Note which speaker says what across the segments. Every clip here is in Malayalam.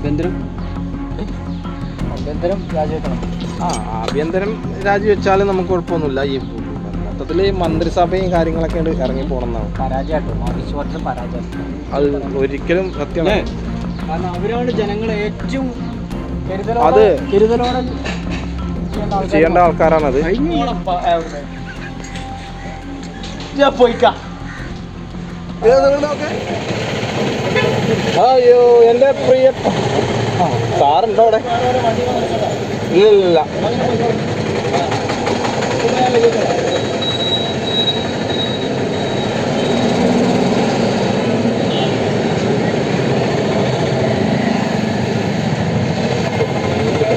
Speaker 1: ആഭ്യന്തരം രാജിവെക്കണം.
Speaker 2: ആഭ്യന്തരം രാജിവെച്ചാലും നമുക്ക് കുഴപ്പമൊന്നുമില്ല. ഈ മൊത്തത്തിൽ മന്ത്രിസഭയും കാര്യങ്ങളൊക്കെ ഇറങ്ങി പോകണമെന്നാണ്.
Speaker 1: പരാജയം
Speaker 2: അത് ഒരിക്കലും സത്യമാണ്.
Speaker 1: കാരണം അവരാണ് ജനങ്ങളെ ഏറ്റവും
Speaker 2: അത്
Speaker 1: കരുതലോടെ
Speaker 2: ചെയ്യേണ്ട ആൾക്കാരാണത്. അയ്യോ എൻ്റെ പ്രിയ സാറുണ്ടോ അവിടെ? ഇല്ല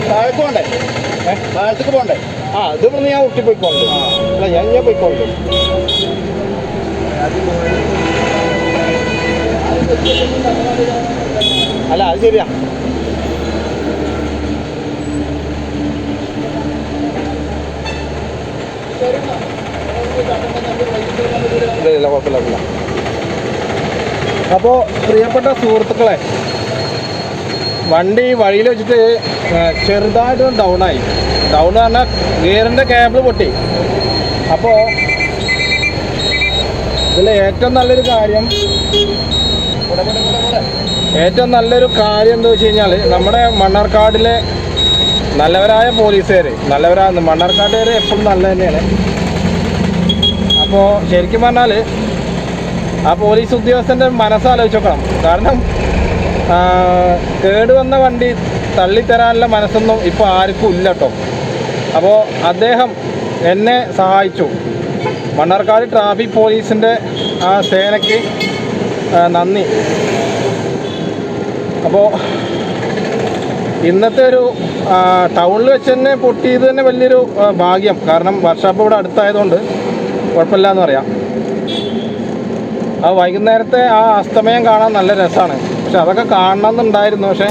Speaker 2: താഴേക്ക് പോണ്ടേ? താഴത്തേക്ക് പോണ്ടേ? ഇതിപ്പോൾ ഞാൻ ഊട്ടി പോയിക്കോണ്ട്. അല്ല ഞാൻ പോയിക്കോണ്ട്. അല്ല അത് ശരിയാ. ഇല്ല കുഴപ്പമില്ല. അപ്പോൾ പ്രിയപ്പെട്ട സുഹൃത്തുക്കളെ, വണ്ടി വഴിയിൽ വെച്ചിട്ട് ചെറുതായിട്ട് ഡൗണായി. ഡൗൺ പറഞ്ഞാൽ ഗിയറിൻ്റെ കേബിൾ പൊട്ടി. അപ്പോൾ ഇതിൽ ഏറ്റവും നല്ലൊരു കാര്യം എന്താ വെച്ച് കഴിഞ്ഞാൽ, നമ്മുടെ മണ്ണാർക്കാടിലെ നല്ലവരായ പോലീസുകാർ, മണ്ണാർക്കാട്ടുകാർ എപ്പോഴും നല്ല തന്നെയാണ്. അപ്പോൾ ശരിക്കും പറഞ്ഞാൽ ആ പോലീസ് ഉദ്യോഗസ്ഥൻ്റെ മനസ്സാലോചിച്ച് നോക്കണം. കാരണം കേടുവന്ന വണ്ടി തള്ളിത്തരാനുള്ള മനസ്സൊന്നും ഇപ്പോൾ ആർക്കും ഇല്ല കേട്ടോ. അപ്പോൾ അദ്ദേഹം എന്നെ സഹായിച്ചു. മണ്ണാർക്കാട് ട്രാഫിക് പോലീസിൻ്റെ ആ സേനയ്ക്ക് നന്ദി. അപ്പോൾ ഇന്നത്തെ ഒരു ടൗണിൽ വെച്ച് തന്നെ പൊട്ടിയത് തന്നെ വലിയൊരു ഭാഗ്യം. കാരണം വർക്ക്ഷോപ്പ് ഇവിടെ അടുത്തായതുകൊണ്ട് കുഴപ്പമില്ല എന്ന് പറയാം. ആ വൈകുന്നേരത്തെ ആ അസ്തമയം കാണാൻ നല്ല രസമാണ്. പക്ഷെ അതൊക്കെ കാണണമെന്നുണ്ടായിരുന്നു, പക്ഷെ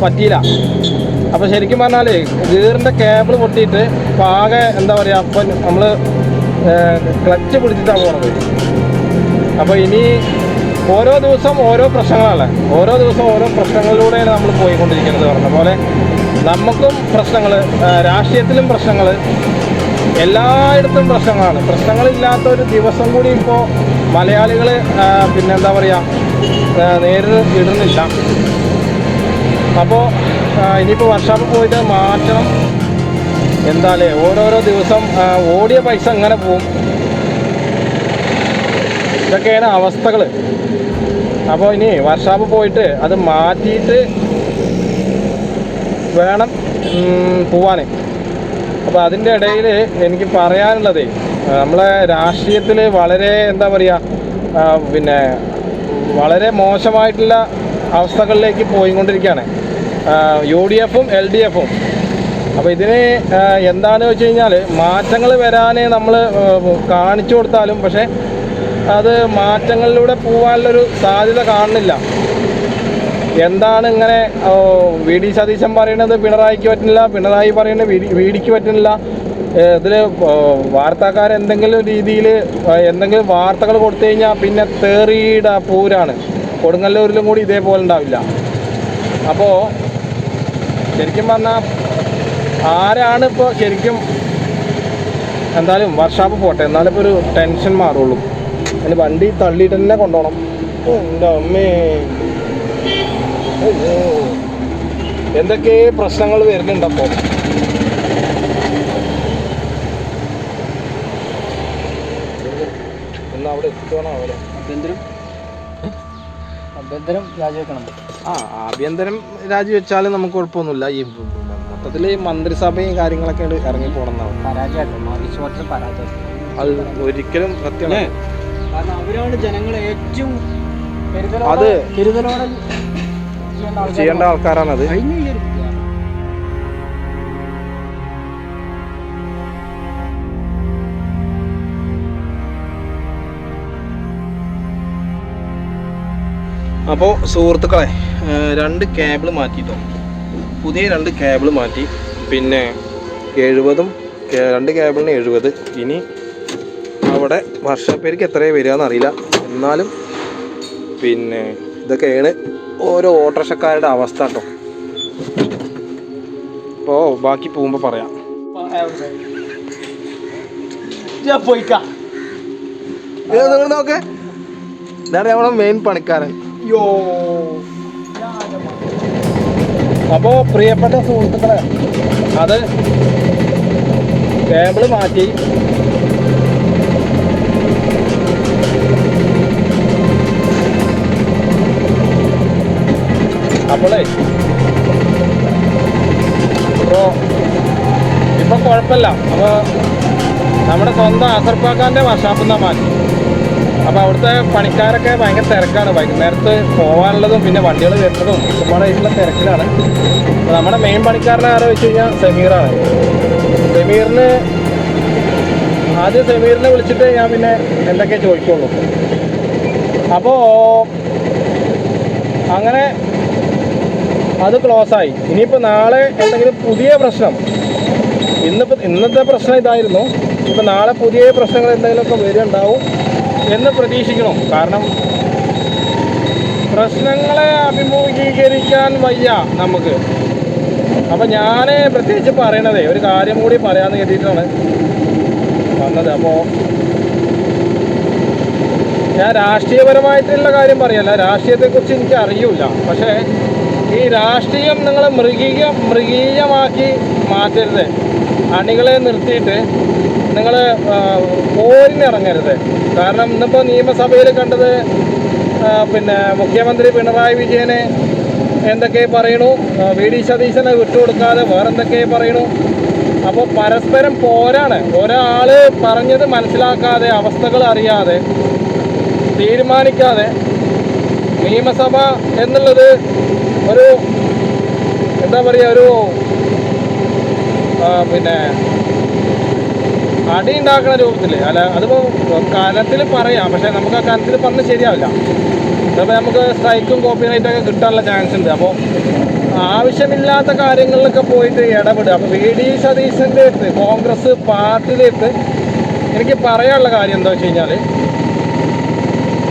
Speaker 2: പറ്റിയില്ല. അപ്പോൾ ശരിക്കും പറഞ്ഞാൽ ഗിയറിൻ്റെ കേബിൾ പൊട്ടിയിട്ട് ആകെ എന്താ പറയുക, അപ്പം നമ്മൾ ക്ലച്ച് പിടിച്ചിട്ടാണ് പോണത്. അപ്പോൾ ഇനി ഓരോ ദിവസം ഓരോ പ്രശ്നങ്ങളാണ്. ഓരോ ദിവസം ഓരോ പ്രശ്നങ്ങളിലൂടെയാണ് നമ്മൾ പോയിക്കൊണ്ടിരിക്കുന്നത്. പറഞ്ഞ പോലെ നമുക്കും പ്രശ്നങ്ങൾ, രാഷ്ട്രീയത്തിലും പ്രശ്നങ്ങൾ, എല്ലായിടത്തും പ്രശ്നങ്ങളാണ്. പ്രശ്നങ്ങളില്ലാത്തൊരു ദിവസം കൂടി ഇപ്പോൾ മലയാളികൾ പിന്നെന്താ പറയുക നേരിടുന്നില്ല. അപ്പോൾ ഇനിയിപ്പോൾ വർക്ക്ഷോപ്പിൽ പോയിട്ട് മാറ്റണം. എന്തായാലേ ഓരോരോ ദിവസം ഓടിയ പൈസ അങ്ങനെ പോവും. ഇതൊക്കെയാണ് അവസ്ഥകൾ. അപ്പോൾ ഇനി വർക്ക്ഷോപ്പിൽ പോയിട്ട് അത് മാറ്റിയിട്ട് വേണം പോവാൻ. അപ്പോൾ അതിൻ്റെ ഇടയിൽ എനിക്ക് പറയാനുള്ളത്, നമ്മളെ രാഷ്ട്രീയത്തിൽ വളരെ എന്താ പറയുക പിന്നെ വളരെ മോശമായിട്ടുള്ള അവസ്ഥകളിലേക്ക് പോയിക്കൊണ്ടിരിക്കുകയാണ് UDF-ഉം LDF-ഉം. അപ്പോൾ ഇതിന് എന്താണെന്ന് വെച്ച് കഴിഞ്ഞാൽ മാറ്റങ്ങൾ വരാൻ നമ്മൾ കാണിച്ചു കൊടുത്താലും പക്ഷേ അത് മാറ്റങ്ങളിലൂടെ പോകാനുള്ളൊരു സാധ്യത കാണുന്നില്ല. എന്താണ് ഇങ്ങനെ VD സതീശൻ പറയുന്നത് പിണറായിക്ക് പറ്റുന്നില്ല, പിണറായി പറയുന്നത് VDക്ക് പറ്റുന്നില്ല. ഇതിൽ വാർത്താക്കാരെന്തെങ്കിലും രീതിയിൽ എന്തെങ്കിലും വാർത്തകൾ കൊടുത്തു കഴിഞ്ഞാൽ പിന്നെ തേറിയുടെ പൂരാണ്. കൊടുങ്ങല്ലൂരിലും കൂടി ഇതേപോലെ ഉണ്ടാവില്ല. അപ്പോൾ ശരിക്കും പറഞ്ഞാൽ ആരാണ് ഇപ്പോൾ ശരിക്കും എന്തായാലും വർക്ക്ഷോപ്പ് പോട്ടെ, എന്നാലും ഇപ്പോൾ ഒരു ടെൻഷൻ മാറുള്ളൂ. അതിന് വണ്ടി തള്ളിയിട്ട് തന്നെ കൊണ്ടുപോകണം. എൻ്റെ അമ്മേ, എന്തൊക്കെ പ്രശ്നങ്ങൾ വരുന്നുണ്ട്. അപ്പോൾ എന്നാ അവിടെ എത്തിക്കണോ അവരെ?
Speaker 1: ആഭ്യന്തരം രാജിവെക്കണം.
Speaker 2: ആഭ്യന്തരം രാജിവെച്ചാലും നമുക്ക് കുഴപ്പമൊന്നുമില്ല. ഈ മൊത്തത്തിൽ മന്ത്രിസഭയും കാര്യങ്ങളൊക്കെ ഇറങ്ങി പോകണമെന്നാണ്.
Speaker 1: പരാജയം
Speaker 2: അത് ഒരിക്കലും സത്യമാണ്.
Speaker 1: കാരണം അവരാണ് ജനങ്ങളെ ഏറ്റവും
Speaker 2: കരുതലോടെ ചെയ്യേണ്ട ആൾക്കാരാണത്. അപ്പോൾ സുഹൃത്തുക്കളെ, 2 കേബിൾ മാറ്റിയിട്ടോ, പുതിയ 2 കേബിൾ മാറ്റി. പിന്നെ 70-ഉം 2 കേബിളിന് 70. ഇനി അവിടെ വർഷപ്പേർക്ക് എത്രയാണ് വരിക എന്നറിയില്ല. എന്നാലും പിന്നെ ഇതൊക്കെയാണ് ഓരോ ഓട്ടോറിക്ഷക്കാരുടെ അവസ്ഥ കേട്ടോ. അപ്പോൾ ബാക്കി പോകുമ്പോൾ പറയാം. നോക്കേ, ഇതാണ് നമ്മുടെ മെയിൻ പണിക്കാരൻ. അപ്പോൾ പ്രിയപ്പെട്ട സുഹൃത്തുക്കളെ, അത് കേബിള് മാറ്റി അപ്പോളേ ഇപ്പം കുഴപ്പമില്ല. അപ്പോൾ നമ്മുടെ സ്വന്തം അസർപ്പാക്കാൻ്റെ വർഷാപ്പിൽ നിന്നാണ് മാറ്റി. അപ്പോൾ അവിടുത്തെ പണിക്കാരൊക്കെ ഭയങ്കര തിരക്കാണ്. വൈകുന്നേരത്ത് പോകാനുള്ളതും പിന്നെ വണ്ടികൾ വരുന്നതും ഒരുപാടായിട്ടുള്ള തിരക്കിലാണ്. അപ്പോൾ നമ്മുടെ മെയിൻ പണിക്കാരനെ ആരോ വെച്ച് കഴിഞ്ഞാൽ സമീറാണ്. സമീറിനെ വിളിച്ചിട്ട് ഞാൻ പിന്നെ എന്തൊക്കെ ചോദിക്കുള്ളൂ. അപ്പോൾ അങ്ങനെ അത് ക്ലോസായി. ഇനിയിപ്പോൾ നാളെ എന്തെങ്കിലും പുതിയ പ്രശ്നം, ഇന്നത്തെ പ്രശ്നം ഇതായിരുന്നു. ഇപ്പോൾ നാളെ പുതിയ പ്രശ്നങ്ങൾ എന്തെങ്കിലുമൊക്കെ വരുന്നുണ്ടാവും എന്ന് പ്രതീക്ഷിക്കണം. കാരണം പ്രശ്നങ്ങളെ അഭിമുഖീകരിക്കാൻ വയ്യ നമുക്ക്. അപ്പം ഞാൻ പ്രത്യേകിച്ച് പറയണതേ ഒരു കാര്യം കൂടി പറയാമെന്ന് കരുതിയിട്ടാണ് വന്നത്. അപ്പോൾ ഞാൻ രാഷ്ട്രീയപരമായിട്ടുള്ള കാര്യം പറയല്ല, രാഷ്ട്രീയത്തെക്കുറിച്ച് എനിക്ക് അറിയില്ല. പക്ഷേ ഈ രാഷ്ട്രീയം നിങ്ങൾ മൃഗീയമാക്കി മാറ്റരുത്. അണികളെ നിർത്തിയിട്ട് നിങ്ങൾ പോരിനിറങ്ങരുത്. കാരണം ഇന്നിപ്പോൾ നിയമസഭയിൽ കണ്ടത് പിന്നെ മുഖ്യമന്ത്രി പിണറായി വിജയനെ എന്തൊക്കെ പറയണു, വി ഡി സതീശനെ വിട്ടുകൊടുക്കാതെ വേറെന്തൊക്കെ പറയണു. അപ്പോൾ പരസ്പരം പോരാണ്. ഒരാൾ പറഞ്ഞത് മനസ്സിലാക്കാതെ, അവസ്ഥകൾ അറിയാതെ, തീരുമാനിക്കാതെ നിയമസഭ എന്നുള്ളത് ഒരു എന്താ പറയുക, ഒരു പിന്നെ അടി ഉണ്ടാക്കുന്ന രൂപത്തിൽ അല്ല. അതിപ്പോൾ കനത്തിൽ പറയാം, പക്ഷേ നമുക്ക് ആ കനത്തിൽ പറഞ്ഞ് ശരിയാവില്ല. ചിലപ്പോൾ നമുക്ക് സ്ട്രൈക്കും കോപ്പിറൈറ്റൊക്കെ കിട്ടാനുള്ള ചാൻസ് ഉണ്ട്. അപ്പോൾ ആവശ്യമില്ലാത്ത കാര്യങ്ങളിലൊക്കെ പോയിട്ട് ഇടപെടുക. അപ്പോൾ വി ഡി സതീശൻ്റെ അടുത്ത്, കോൺഗ്രസ് പാർട്ടിയിലേക്ക് എനിക്ക് പറയാനുള്ള കാര്യം എന്താ വെച്ച് കഴിഞ്ഞാൽ,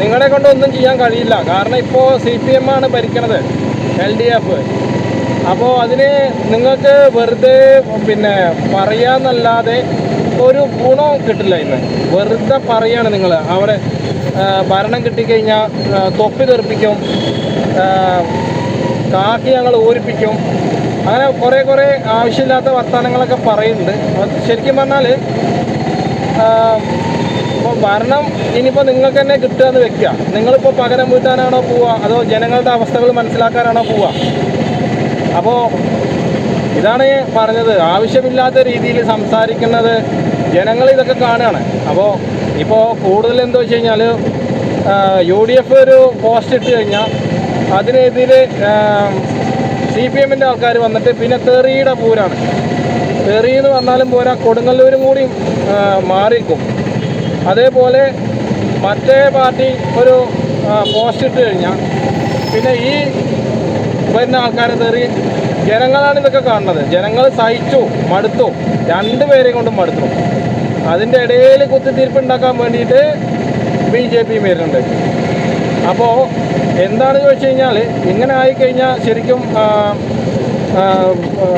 Speaker 2: നിങ്ങളെ കൊണ്ടൊന്നും ചെയ്യാൻ കഴിയില്ല. കാരണം ഇപ്പോൾ CPM ആണ് ഭരിക്കണത്, LDF. അപ്പോൾ അതിന് നിങ്ങൾക്ക് വെറുതെ പിന്നെ പറയാന്നല്ലാതെ ഒരു ഗുണവും കിട്ടില്ല. ഇന്ന് വെറുതെ പറയാണ് നിങ്ങൾ. അവിടെ ഭരണം കിട്ടിക്കഴിഞ്ഞാൽ തൊപ്പി തെറിപ്പിക്കും, കാക്കി ഞങ്ങൾ ഊരിപ്പിക്കും, അങ്ങനെ കുറേ ആവശ്യമില്ലാത്ത വർത്തമാനങ്ങളൊക്കെ പറയുന്നുണ്ട്. ശരിക്കും പറഞ്ഞാൽ ഇപ്പോൾ ഭരണം ഇനിയിപ്പോൾ നിങ്ങൾക്ക് തന്നെ കിട്ടുകയെന്ന് വെക്കുക. നിങ്ങളിപ്പോൾ പകരം വീട്ടാനാണോ പോവുക, അതോ ജനങ്ങളുടെ അവസ്ഥകൾ മനസ്സിലാക്കാനാണോ പോവുക? അപ്പോൾ ഇതാണ് പറഞ്ഞത്, ആവശ്യമില്ലാത്ത രീതിയിൽ സംസാരിക്കുന്നത് ജനങ്ങൾ ഇതൊക്കെ കാണുകയാണ്. അപ്പോൾ ഇപ്പോൾ കൂടുതൽ എന്താ വെച്ച് കഴിഞ്ഞാൽ UDF ഒരു പോസ്റ്റ് ഇട്ട് കഴിഞ്ഞാൽ അതിനെതിരെ CPMൻ്റെ ആൾക്കാർ വന്നിട്ട് പിന്നെ തെറിയുടെ പൂരാണ്. തെറി എന്ന് പറഞ്ഞാലും പോരാ, കൊടുങ്ങല്ലൂരും കൂടി മാറിക്കും. അതേപോലെ മറ്റേ പാർട്ടി ഒരു പോസ്റ്റ് ഇട്ട് കഴിഞ്ഞാൽ പിന്നെ ഈ വരുന്ന ആൾക്കാരെ തെറി. ജനങ്ങളാണ് ഇതൊക്കെ കാണുന്നത്. ജനങ്ങൾ സഹിച്ചു, മടുത്തു, രണ്ടുപേരെയും കൊണ്ടും മടുത്തു. അതിൻ്റെ ഇടയിൽ കുത്തിത്തീർപ്പുണ്ടാക്കാൻ വേണ്ടിയിട്ട് BJP വരുന്നുണ്ട്. അപ്പോൾ എന്താണെന്ന് ചോദിച്ചു കഴിഞ്ഞാൽ, ഇങ്ങനെ ആയിക്കഴിഞ്ഞാൽ ശരിക്കും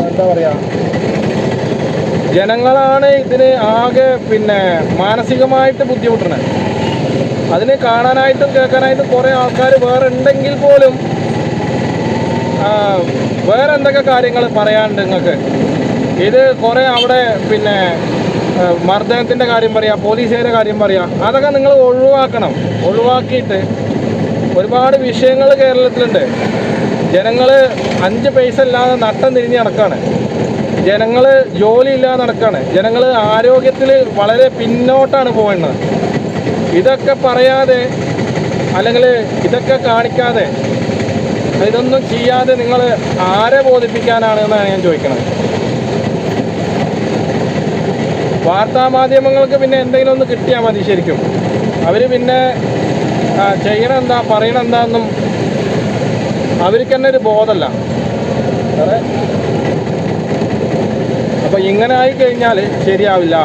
Speaker 2: എന്താ പറയുക, ജനങ്ങളാണ് ഇതിന് ആകെ പിന്നെ മാനസികമായിട്ട് ബുദ്ധിമുട്ടുന്നത്. അതിന് കാണാനായിട്ടും കേൾക്കാനായിട്ടും കുറേ ആൾക്കാർ വേറെ ഉണ്ടെങ്കിൽ പോലും വേറെ എന്തൊക്കെ കാര്യങ്ങൾ പറയാനുണ്ട് നിങ്ങൾക്ക്. ഇത് കുറേ അവിടെ പിന്നെ മർദ്ദനത്തിൻ്റെ കാര്യം പറയാം, പോലീസുകാരുടെ കാര്യം പറയാം, അതൊക്കെ നിങ്ങൾ ഒഴിവാക്കണം. ഒഴിവാക്കിയിട്ട് ഒരുപാട് വിഷയങ്ങൾ കേരളത്തിലുണ്ട്. ജനങ്ങൾ 5 പൈസ ഇല്ലാതെ നട്ടം തിരിഞ്ഞ് നടക്കുകയാണ്. ജനങ്ങൾ ജോലിയില്ലാതെ നടക്കുകയാണ്. ജനങ്ങൾ ആരോഗ്യത്തിൽ വളരെ പിന്നോട്ടാണ് പോകുന്നത്. ഇതൊക്കെ പറയാതെ അല്ലെങ്കിൽ ഇതൊക്കെ കാണിക്കാതെ ഇതൊന്നും ചെയ്യാതെ നിങ്ങൾ ആരെ ബോധിപ്പിക്കാനാണ് എന്നാണ് ഞാൻ ചോദിക്കുന്നത്. വാർത്താമാധ്യമങ്ങൾക്ക് പിന്നെ എന്തെങ്കിലും ഒന്ന് കിട്ടിയാൽ മതി. ശരിക്കും അവർ പിന്നെ ചെയ്യണമെന്താ പറയണമെന്താന്നും അവർക്ക് തന്നെ ഒരു ബോധമല്ല. അപ്പോൾ ഇങ്ങനെ ആയിക്കഴിഞ്ഞാൽ ശരിയാവില്ല.